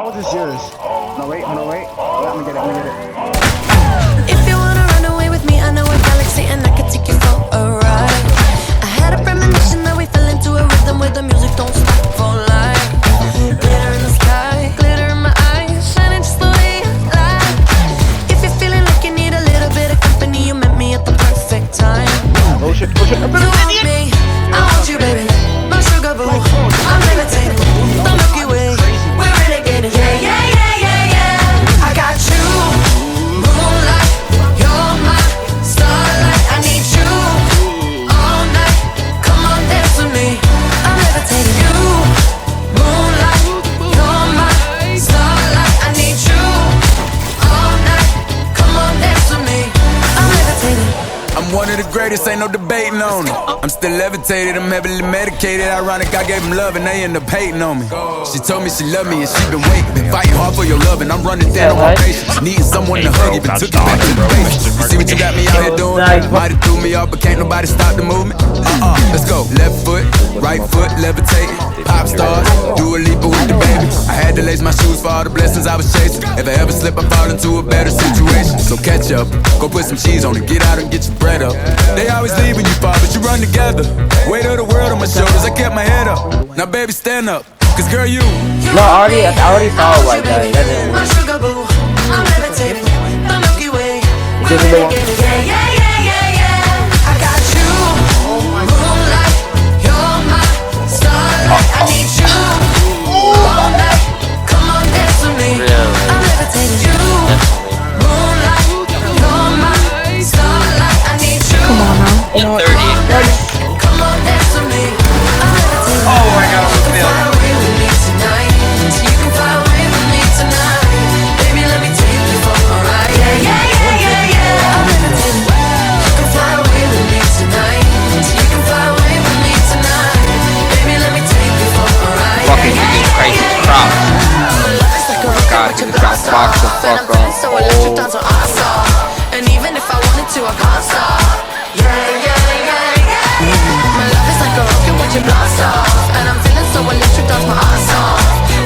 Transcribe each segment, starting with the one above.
How is this yours? No, wait, hold on, wait. Let me get it, let me get it. If you wanna run away with me, I know a galaxy and I can take you for a ride. I had a premonition that we fell into a rhythm where the music don't stop for life. Glitter in the sky, glitter in my eyes, shining just the way you like. If you're feeling like you need a little bit of company, you met me at the perfect time. Oh shit, oh shit. You want me, I want you, baby. My sugar boo, I'm levitating. The Milky Way, we're renegading. Yeah, yeah, yeah, yeah, yeah. I got you, moonlight. You're my starlight. I need you all night. Come on, dance with me. I'm levitating. You, moonlight. You're my starlight. I need you all night. Come on, dance with me. I'm levitating. I'm one of the greatest, ain't no debating on it. I'm still levitated, I'm heavily medicated. Ironic, I gave them love and they end up hating on me. She told me she loved me and she been waiting. Been fighting hard for your love and I'm running down on my patience. Needing someone to hug, even took it back to the basics. You see what you got me out here doing? Might have threw me off, but can't nobody stop the movement. Let's go. Left foot, right foot, levitating. Pop stars, do a leap with the baby. I had to lace my shoes for all the blessings I was chasing. If I ever slip, I fall into a better situation. So catch up, go put some cheese on it, get out and get your bread up. They always leave when you fall, but you run together. Weight of the world on my shoulders, I kept my head up. Now baby, stand up, cause girl, you. No, I already saw it like that. That didn't My work. sugar boo, I'm levitating. The Milky Way, This we're is the one. renegading. Yeah, yeah, yeah, yeah, yeah. I got you, moonlight. You're my starlight. I need you all night. Come on, dance with me. I'm levitating. You, moonlight. You're my starlight. I need you. Come on now. 130. Come on, dance with me. I'm levitating. Oh my god, You can fly away with me tonight. You can fly away with me tonight. Baby, let me take you for a ride. Yeah, yeah, yeah, yeah, yeah. I'm levitating. You can fly away with me tonight. You can fly away with me tonight. Baby, let me take you for a ride. Fucking Jesus Christ, it's crops. God, he just got boxed the fuck up. So electric dance on our song. And even if I wanted to, I can't stop. Yeah, yeah, yeah, yeah. My love is like a rocket watch it blast off. And I'm feeling so electric, dance my ass off.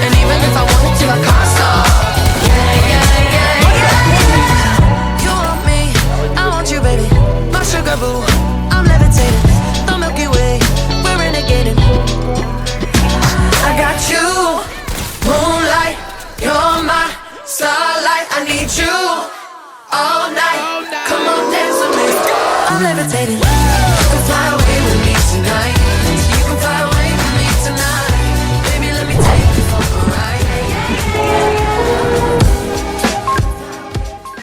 And even if I wanted to, I can't stop. Yeah, yeah, yeah, yeah. You want me, I want you, baby. My sugar boo, I'm levitating. The Milky Way, we're renegading. I got you, moonlight. You're my starlight. I need you all night. Come on, dance with me. I'm levitating.